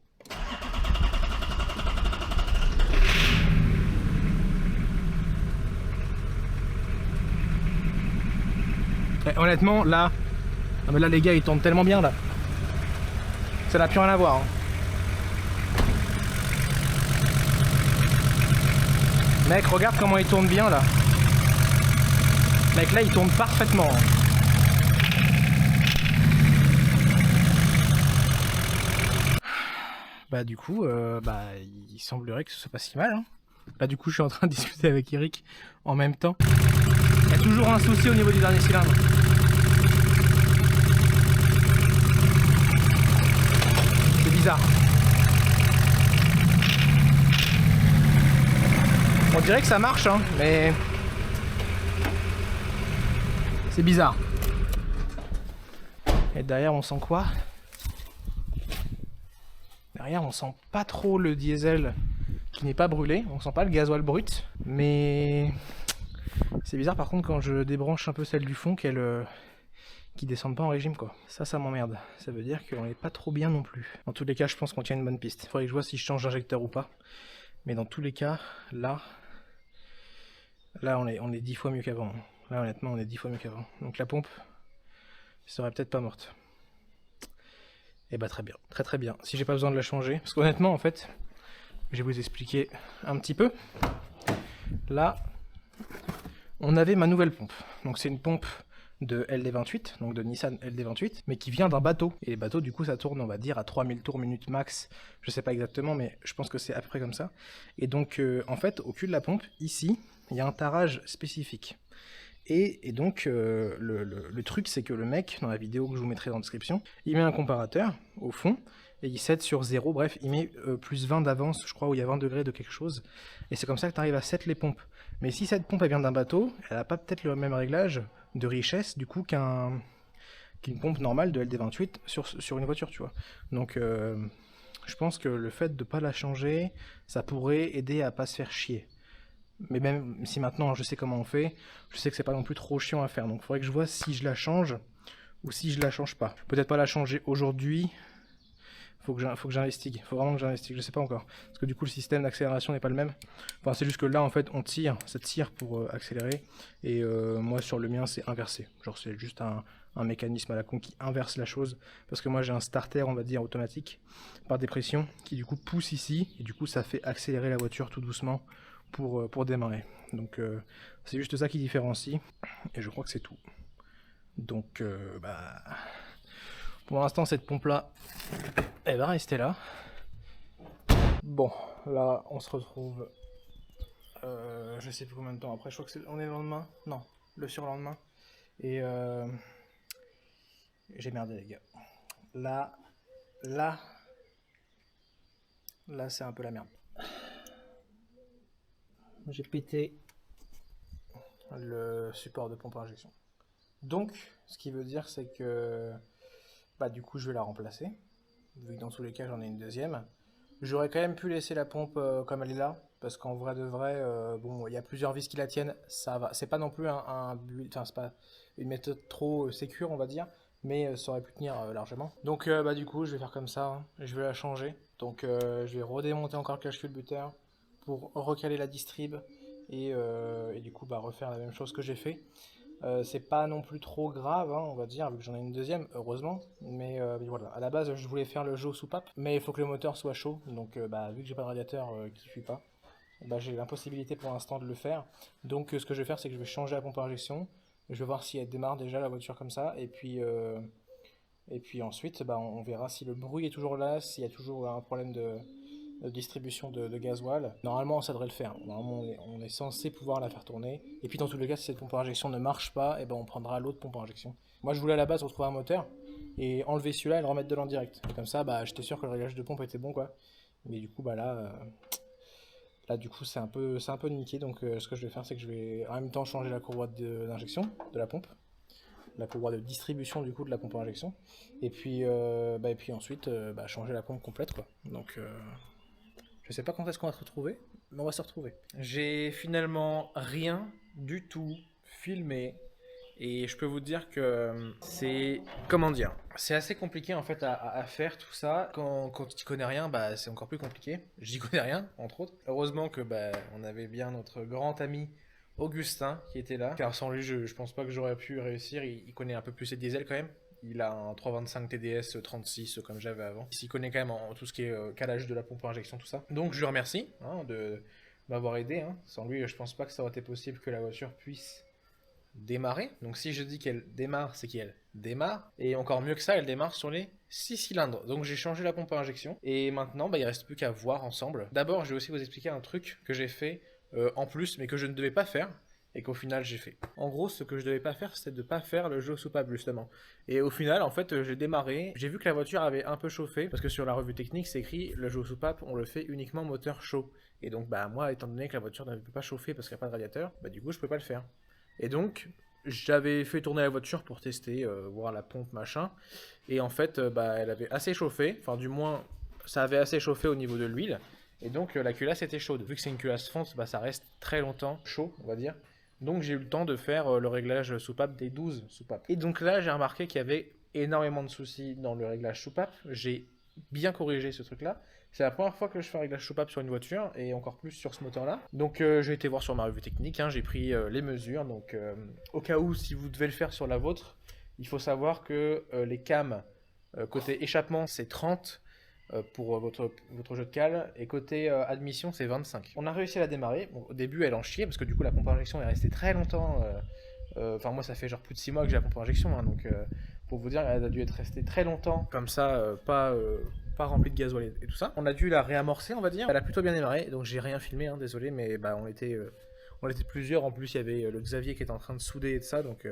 Et honnêtement, là... Non mais là les gars, ils tournent tellement bien là. Ça n'a plus rien à voir. Hein. Mec, regarde comment il tourne bien là. Mec, là il tourne parfaitement. Hein. Bah du coup, il semblerait que ce soit pas si mal. Hein. Là du coup, je suis en train de discuter avec Eric en même temps. Il y a toujours un souci au niveau du dernier cylindre. C'est bizarre. On dirait que ça marche, hein, mais c'est bizarre. Et derrière, on sent quoi? Derrière, on sent pas trop le diesel qui n'est pas brûlé. On sent pas le gasoil brut. Mais c'est bizarre par contre quand je débranche un peu celle du fond qu'elle qui descendent pas en régime quoi. Ça m'emmerde. Ça veut dire qu'on est pas trop bien non plus. Dans tous les cas, je pense qu'on tient une bonne piste. Il faudrait que je vois si je change d'injecteur ou pas. Mais dans tous les cas, là on est 10 fois mieux qu'avant. Là honnêtement, on est 10 fois mieux qu'avant. Donc la pompe serait peut-être pas morte. Et bah très bien, très bien. Si j'ai pas besoin de la changer, parce qu'honnêtement en fait, je vais vous expliquer un petit peu. Là, on avait ma nouvelle pompe. Donc c'est une pompe de LD28, donc de Nissan LD28, mais qui vient d'un bateau. Et les bateaux du coup ça tourne on va dire à 3000 tours minute max. Je sais pas exactement mais je pense que c'est à peu près comme ça. Et donc en fait au cul de la pompe, ici, il y a un tarage spécifique. Et donc, le truc, c'est que le mec, dans la vidéo que je vous mettrai dans la description, il met un comparateur au fond, et il set sur 0, bref, il met plus 20 d'avance, je crois, où il y a 20 degrés de quelque chose, et c'est comme ça que tu arrives à set les pompes. Mais si cette pompe, elle vient d'un bateau, elle n'a pas peut-être le même réglage de richesse, du coup, qu'une pompe normale de LD28 sur une voiture, tu vois. Donc, je pense que le fait de ne pas la changer, ça pourrait aider à pas se faire chier. Mais même si maintenant je sais comment on fait, je sais que c'est pas non plus trop chiant à faire. Donc il faudrait que je vois si je la change ou si je la change pas. Peut-être pas la changer aujourd'hui. Faut que j'investigue. Faut vraiment que j'investigue. Je sais pas encore. Parce que du coup le système d'accélération n'est pas le même. Enfin c'est juste que là en fait on tire, ça tire pour accélérer. Et moi sur le mien c'est inversé. Genre c'est juste un mécanisme à la con qui inverse la chose. Parce que moi j'ai un starter on va dire automatique par dépression qui du coup pousse ici. Et du coup ça fait accélérer la voiture tout doucement. Pour démarrer. Donc c'est juste ça qui différencie et je crois que c'est tout. Donc pour l'instant cette pompe là elle va rester là. Bon là on se retrouve je sais plus combien de temps après, je crois que on est le lendemain, non le surlendemain et j'ai merdé les gars. Là c'est un peu la merde. J'ai pété le support de pompe à injection. Donc, ce qui veut dire, c'est que du coup, je vais la remplacer. Vu que dans tous les cas, j'en ai une deuxième. J'aurais quand même pu laisser la pompe comme elle est là. Parce qu'en vrai de vrai, bon, il y a plusieurs vis qui la tiennent. Ça va. C'est pas non plus c'est pas une méthode trop sécure, on va dire. Mais ça aurait pu tenir largement. Donc, du coup, je vais faire comme ça. Hein. Je vais la changer. Donc, je vais redémonter encore le cache culbuteur pour recaler la distrib et du coup refaire la même chose que j'ai fait. C'est pas non plus trop grave hein, on va dire vu que j'en ai une deuxième heureusement mais voilà, à la base je voulais faire le jeu soupape mais il faut que le moteur soit chaud donc vu que j'ai pas de radiateur qui suit pas j'ai l'impossibilité pour l'instant de le faire donc ce que je vais faire c'est que je vais changer la pompe à injection, je vais voir si elle démarre déjà la voiture comme ça et puis ensuite on verra si le bruit est toujours là, s'il y a toujours un problème de distribution de gasoil. Normalement ça devrait le faire, normalement on est censé pouvoir la faire tourner et puis dans tous les cas si cette pompe à injection ne marche pas on prendra l'autre pompe à injection. Moi je voulais à la base retrouver un moteur et enlever celui-là et le remettre de l'en direct et comme ça j'étais sûr que le réglage de pompe était bon quoi, mais du coup là du coup c'est un peu niqué donc ce que je vais faire c'est que je vais en même temps changer la courroie d'injection de la pompe, la courroie de distribution du coup de la pompe à injection et puis ensuite changer la pompe complète quoi. Donc je sais pas quand est-ce qu'on va se retrouver, mais on va se retrouver. J'ai finalement rien du tout filmé Et je peux vous dire que c'est, comment dire, c'est assez compliqué en fait à faire tout ça. Quand tu connais rien, bah c'est encore plus compliqué. J'y connais rien, entre autres. Heureusement que bah on avait bien notre grand ami Augustin qui était là. Car sans lui, je pense pas que j'aurais pu réussir. Il connaît un peu plus les diesels quand même. Il a un 325 TDS 36 comme j'avais avant. Il s'y connaît quand même en tout ce qui est calage de la pompe à injection, tout ça. Donc je le remercie de m'avoir aidé. Sans lui, je pense pas que ça aurait été possible que la voiture puisse démarrer. Donc si je dis qu'elle démarre, c'est qu'elle démarre. Et encore mieux que ça, elle démarre sur les 6 cylindres. Donc j'ai changé la pompe à injection. Et maintenant, il reste plus qu'à voir ensemble. D'abord, je vais aussi vous expliquer un truc que j'ai fait en plus, mais que je ne devais pas faire. Et qu'au final j'ai fait. En gros, ce que je devais pas faire, c'était de pas faire le jeu au soupape justement. Et au final, en fait, j'ai démarré, j'ai vu que la voiture avait un peu chauffé, parce que sur la revue technique, c'est écrit le jeu au soupape, on le fait uniquement moteur chaud. Et donc, bah moi, étant donné que la voiture ne peut pas chauffer parce qu'il n'y a pas de radiateur, bah du coup, je peux pas le faire. Et donc, j'avais fait tourner la voiture pour tester, voir la pompe machin. Et en fait, bah elle avait assez chauffé, enfin du moins, ça avait assez chauffé au niveau de l'huile. Et donc, la culasse était chaude. Vu que c'est une culasse fonte, bah ça reste très longtemps chaud, on va dire. Donc j'ai eu le temps de faire le réglage soupape des 12 soupapes. Et donc là, j'ai remarqué qu'il y avait énormément de soucis dans le réglage soupape. J'ai bien corrigé ce truc-là. C'est la première fois que je fais un réglage soupape sur une voiture, et encore plus sur ce moteur-là. Donc j'ai été voir sur ma revue technique, j'ai pris les mesures. Donc au cas où, si vous devez le faire sur la vôtre, il faut savoir que les cams côté échappement, c'est 30 pour votre jeu de cale, et côté admission c'est 25. On a réussi à la démarrer. Bon, au début elle en chiait parce que du coup la pompe à injection est restée très longtemps, enfin moi ça fait genre plus de 6 mois que j'ai la pompe à injection, donc pour vous dire elle a dû être restée très longtemps comme ça, pas remplie de gasoil et tout ça. On a dû la réamorcer, on va dire. Elle a plutôt bien démarré, donc j'ai rien filmé, désolé, mais bah on était plusieurs. En plus il y avait le Xavier qui était en train de souder et de ça, donc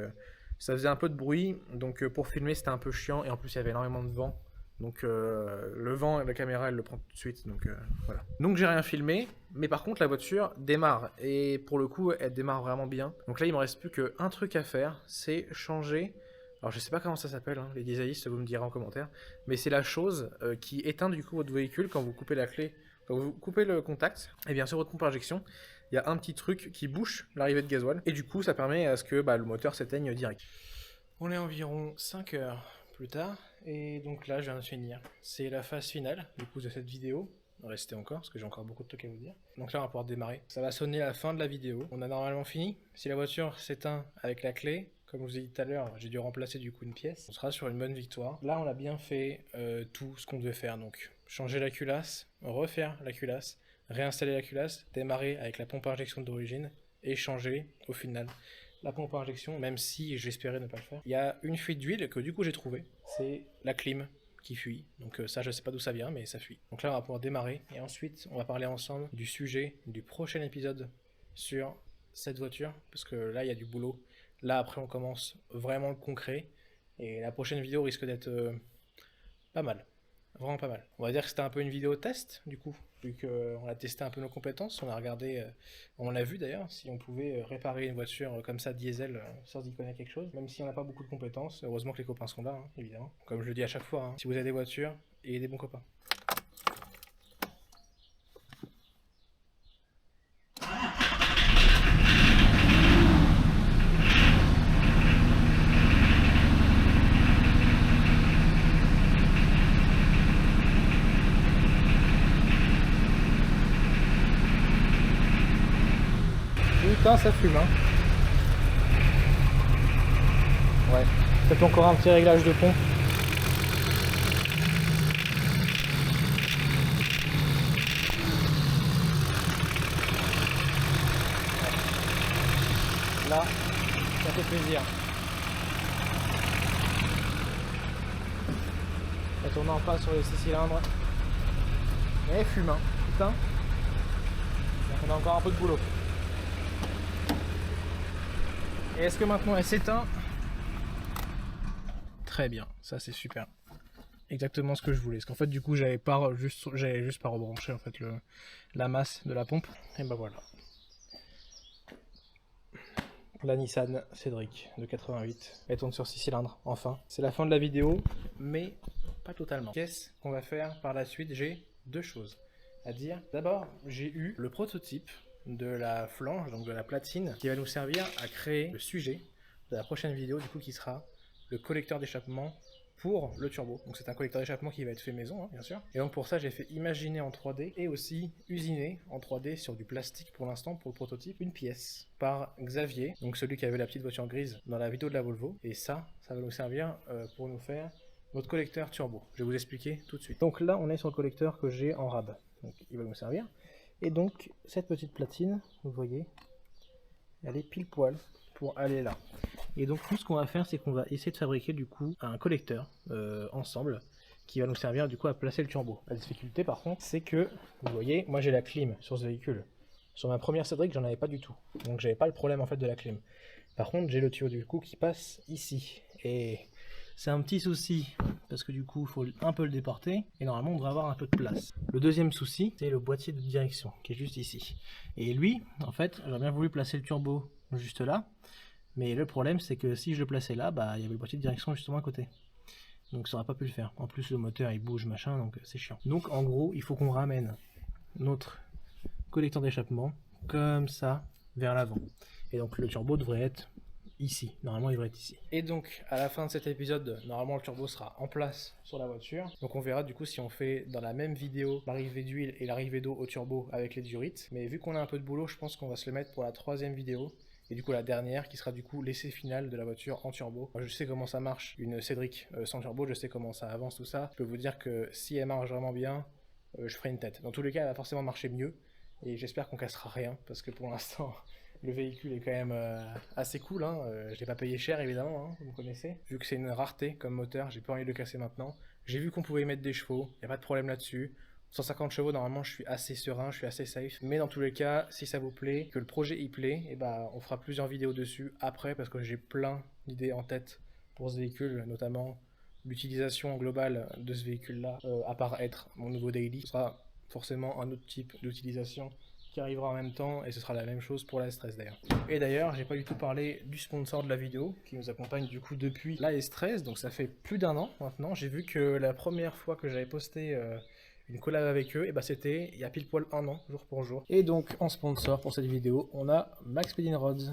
ça faisait un peu de bruit, donc pour filmer c'était un peu chiant, et en plus il y avait énormément de vent. Donc le vent et la caméra elle le prend tout de suite, donc voilà. Donc j'ai rien filmé, mais par contre la voiture démarre, et pour le coup elle démarre vraiment bien. Donc là il me reste plus qu'un truc à faire, c'est changer, alors je sais pas comment ça s'appelle, les designistes vous me direz en commentaire, mais c'est la chose qui éteint du coup votre véhicule quand vous coupez la clé, quand vous coupez le contact. Et bien sur votre pompe à injection, il y a un petit truc qui bouche l'arrivée de gasoil, et du coup ça permet à ce que le moteur s'éteigne direct. On est environ 5 heures plus tard, et donc là je viens de finir. C'est la phase finale du coup de cette vidéo. Restez encore parce que j'ai encore beaucoup de trucs à vous dire. Donc là on va pouvoir démarrer. Ça va sonner à la fin de la vidéo. On a normalement fini. Si la voiture s'éteint avec la clé, comme je vous ai dit tout à l'heure, j'ai dû remplacer du coup une pièce. On sera sur une bonne victoire. Là on a bien fait tout ce qu'on devait faire. Donc changer la culasse, refaire la culasse, réinstaller la culasse, démarrer avec la pompe à injection d'origine, et changer au final la pompe à injection, même si j'espérais ne pas le faire. Il y a une fuite d'huile que du coup j'ai trouvé, c'est la clim qui fuit. Donc ça je sais pas d'où ça vient, mais ça fuit. Donc là on va pouvoir démarrer, et ensuite on va parler ensemble du sujet du prochain épisode sur cette voiture, parce que là il y a du boulot. Là après on commence vraiment le concret, et la prochaine vidéo risque d'être pas mal. Vraiment pas mal. On va dire que c'était un peu une vidéo test, du coup, vu qu'on a testé un peu nos compétences, on a regardé, on a vu d'ailleurs, si on pouvait réparer une voiture comme ça, diesel, sans y connaître quelque chose, même si on n'a pas beaucoup de compétences. Heureusement que les copains sont là, évidemment. Comme je le dis à chaque fois, si vous avez des voitures, ayez des bons copains. Putain, ça fume, Ouais. Peut-être encore un petit réglage de pompe. Là, ça fait plaisir. Ça tourne en pas sur les 6 cylindres. Mais elle fume, putain. On a encore un peu de boulot. Et est-ce que maintenant elle s'éteint? Très bien, ça c'est super. Exactement ce que je voulais. Parce qu'en fait du coup j'avais juste pas rebranché en fait la masse de la pompe. Et bah voilà. La Nissan Cédric de 88. Elle tourne sur 6 cylindres, enfin. C'est la fin de la vidéo, mais pas totalement. Qu'est-ce qu'on va faire par la suite? J'ai deux choses à dire. D'abord, j'ai eu le prototype de la flange, donc de la platine, qui va nous servir à créer le sujet de la prochaine vidéo du coup qui sera le collecteur d'échappement pour le turbo. Donc c'est un collecteur d'échappement qui va être fait maison, hein, bien sûr. Et donc pour ça j'ai fait imaginer en 3D et aussi usiner en 3D sur du plastique pour l'instant pour le prototype une pièce par Xavier, donc celui qui avait la petite voiture grise dans la vidéo de la Volvo. Et ça va nous servir pour nous faire notre collecteur turbo. Je vais vous expliquer tout de suite. Donc là on est sur le collecteur que j'ai en rab. Donc il va nous servir. Et donc cette petite platine, vous voyez, elle est pile poil pour aller là. Et donc tout ce qu'on va faire, c'est qu'on va essayer de fabriquer du coup un collecteur ensemble qui va nous servir du coup à placer le turbo. La difficulté par contre, c'est que, vous voyez, moi j'ai la clim sur ce véhicule. Sur ma première Cédric, j'en avais pas du tout. Donc j'avais pas le problème en fait de la clim. Par contre, j'ai le tuyau du coup qui passe ici. Et c'est un petit souci parce que du coup, il faut un peu le déporter et normalement on devrait avoir un peu de place. Le deuxième souci, c'est le boîtier de direction qui est juste ici. Et lui, en fait, j'aurais bien voulu placer le turbo juste là. Mais le problème, c'est que si je le plaçais là, bah il y avait le boîtier de direction justement à côté. Donc ça aurait pas pu le faire. En plus, le moteur il bouge machin, donc c'est chiant. Donc en gros, il faut qu'on ramène notre collecteur d'échappement comme ça vers l'avant. Et donc le turbo devrait être ici. Normalement, il devrait être ici. Et donc à la fin de cet épisode, normalement le turbo sera en place sur la voiture. Donc on verra du coup si on fait dans la même vidéo l'arrivée d'huile et l'arrivée d'eau au turbo avec les diurites. Mais vu qu'on a un peu de boulot, je pense qu'on va se le mettre pour la troisième vidéo. Et du coup la dernière qui sera du coup l'essai final de la voiture en turbo. Moi, je sais comment ça marche une Cédric sans turbo, je sais comment ça avance tout ça. Je peux vous dire que si elle marche vraiment bien, je ferai une tête. Dans tous les cas, elle va forcément marcher mieux. Et j'espère qu'on cassera rien parce que pour l'instant le véhicule est quand même assez cool. Hein. Je l'ai pas payé cher évidemment, hein, vous me connaissez. Vu que c'est une rareté comme moteur, j'ai pas envie de le casser maintenant. J'ai vu qu'on pouvait y mettre des chevaux, il n'y a pas de problème là-dessus. 150 chevaux, normalement, je suis assez serein, je suis assez safe. Mais dans tous les cas, si ça vous plaît, que le projet y plaît, et bah, on fera plusieurs vidéos dessus après parce que j'ai plein d'idées en tête pour ce véhicule, notamment l'utilisation globale de ce véhicule-là, à part être mon nouveau daily. Ce sera forcément un autre type d'utilisation qui arrivera en même temps et ce sera la même chose pour la S13 d'ailleurs. Et d'ailleurs, j'ai pas du tout parlé du sponsor de la vidéo qui nous accompagne du coup depuis la S13, donc ça fait plus d'un an maintenant. J'ai vu que la première fois que j'avais posté une collab avec eux, et bah c'était il y a pile poil un an, jour pour jour. Et donc en sponsor pour cette vidéo, on a Max Speed Rods.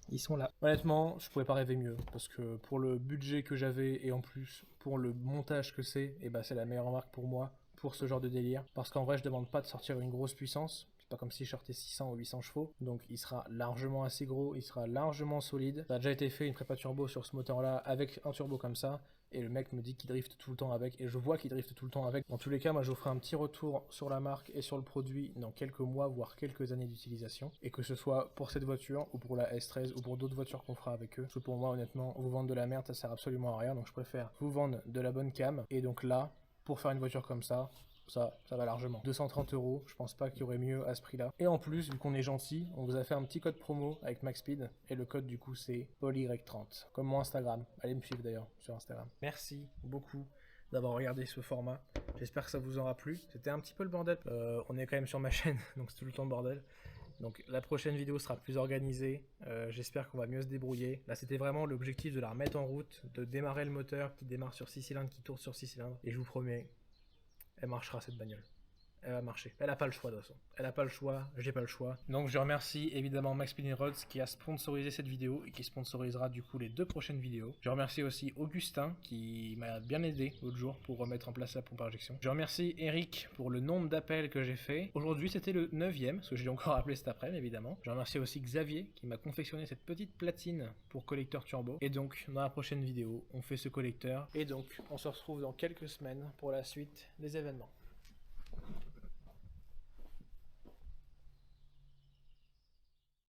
Ils sont là. Honnêtement, je pouvais pas rêver mieux parce que pour le budget que j'avais et en plus pour le montage que c'est, et bah c'est la meilleure marque pour moi pour ce genre de délire. Parce qu'en vrai, je demande pas de sortir une grosse puissance. C'est pas comme si je sortais 600 ou 800 chevaux. Donc il sera largement assez gros, il sera largement solide. Ça a déjà été fait une prépa turbo sur ce moteur là avec un turbo comme ça. Et le mec me dit qu'il drift tout le temps avec, et je vois qu'il drift tout le temps avec. Dans tous les cas, moi je vous ferai un petit retour sur la marque et sur le produit dans quelques mois, voire quelques années d'utilisation. Et que ce soit pour cette voiture, ou pour la S13, ou pour d'autres voitures qu'on fera avec eux. Parce que pour moi, honnêtement, vous vendre de la merde, ça sert absolument à rien. Donc je préfère vous vendre de la bonne cam. Et donc là, pour faire une voiture comme ça va largement. 230 €, je pense pas qu'il y aurait mieux à ce prix-là. Et en plus, vu qu'on est gentil, on vous a fait un petit code promo avec MaxSpeed. Et le code du coup c'est PaulY30, comme mon Instagram. Allez me suivre d'ailleurs sur Instagram. Merci beaucoup d'avoir regardé ce format. J'espère que ça vous aura plu. C'était un petit peu le bordel. On est quand même sur ma chaîne, donc c'est tout le temps le bordel. Donc la prochaine vidéo sera plus organisée. J'espère qu'on va mieux se débrouiller. Là c'était vraiment l'objectif de la remettre en route, de démarrer le moteur qui démarre sur 6 cylindres, qui tourne sur 6 cylindres. Et je vous promets, elle marchera cette bagnole. Elle va marcher. Elle n'a pas le choix de toute façon. Elle n'a pas le choix, j'ai pas le choix. Donc je remercie évidemment Max Speed Rods qui a sponsorisé cette vidéo et qui sponsorisera du coup les 2 prochaines vidéos. Je remercie aussi Augustin qui m'a bien aidé l'autre jour pour remettre en place la pompe à injection. Je remercie Eric pour le nombre d'appels que j'ai fait. Aujourd'hui c'était le 9e, parce que je l'ai encore appelé cet après-midi évidemment. Je remercie aussi Xavier qui m'a confectionné cette petite platine pour collecteur turbo. Et donc dans la prochaine vidéo, on fait ce collecteur. Et donc on se retrouve dans quelques semaines pour la suite des événements.